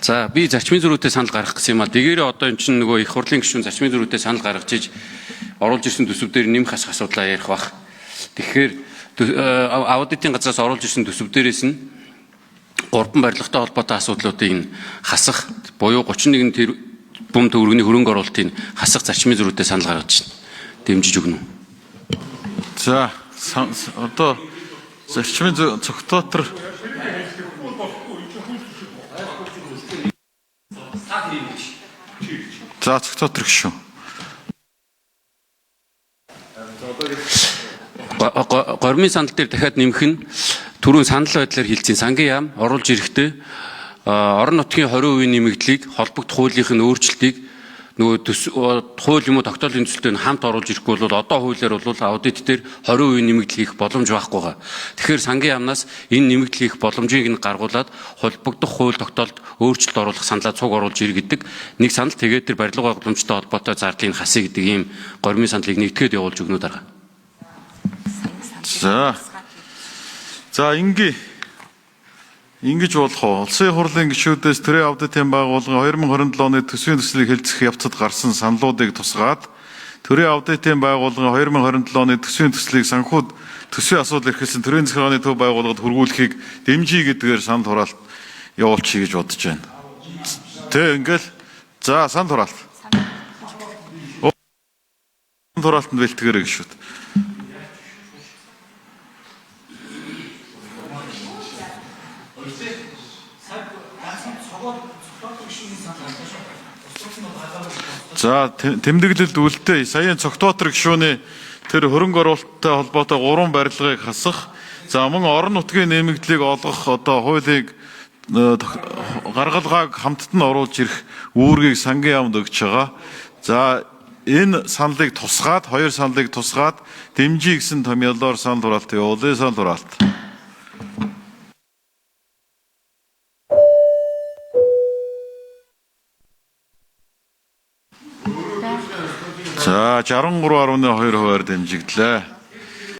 За би зарчмын зөрүүтэй санал гаргах гэсэн юм а. Дээрээ одоо эн чинь нөгөө их хурлын гишүүн зарчмын зөрүүтэй санал гаргаж иж оруулж ирсэн төсөв дээр нэмэх асуудлаа ярих бах. Тэгэхээр аудитын газраас оруулж ирсэн төсөв дээрээс нь 3 барилгатай холбоотой асуудлуудыг нь хасах буюу 31 бум төгрөгийн хөрөнгө оруулалтыг хасах зарчмын зөрүүтэй санал гаргаж байна. Дэмжиж өгнө. За одоо зарчмын цогтоотор за цогтоотор гişүн. Гормын санал дээр дахиад нэмэх нь түрүүн санал байдлаар хэлсэн сангийн яам оруулж ирэхдээ орон нутгийн 20% нэмэгдлийг холбогдох хуулийнхын өөрчлөлтийг нөгөө хууль юм уу тогтоолын төсөлтөнд хамт оруулж ирэхгүй бол одоо хуулиар бол аудит дээр 20% нэмэгдэл хийх боломж байхгүй байгаа. Тэгэхээр сангийн яамнаас энэ нэмэгдэл хийх боломжийг нь гаргуулад холбогдох хууль тогтоолд өөрчлөлт оруулах саналаа цуг оруулж ир гэдэг нэг санал тэгээд тэр барилга байгууламжтай холбоотой зардлыг хасъя гэдэг ийм гормын саналыг нэгтгэхэд явуулж өгнө дараа. За ингэж болох уу? Улсын хурлын гишүүдээс төрийн аудитын байгууллагын 2027 оны төсвийн төслийг хэлцэх явцад гарсан саналуудыг тусгаад төрийн аудитын байгууллагын 2027 оны төсвийн төслийг санхүүд төсвийн асуудал эрхэлсэн төрийн захиргааны төв байгууллагад хүргүүлэхийг дэмжиж гэдгээр санал хураалт явуулчихъя гэж бодож байна. Тэ ингээл за санал хураалт. Санал хураалтанд бэлтгээрэй гişүүд. За тэмдэглэлд үлдээ саяын цогтоотор гишүүний тэр хөрөнгө оруулалттай холбоотой 3 барилгыг хасах, за мөн орон нутгийн нэмэгдлийг олгох одоо хуулийг гаргалгааг хамтд нь оруулж ирэх үүргийг сангийн яамд өгч байгаа. За энэ саналыг тусгаад 2 саналыг тусгаад дэмжиж гисэн томьёолоор санал хураалт явуулъя. Санал хураалт. За 63.2% дэмжигдлээ.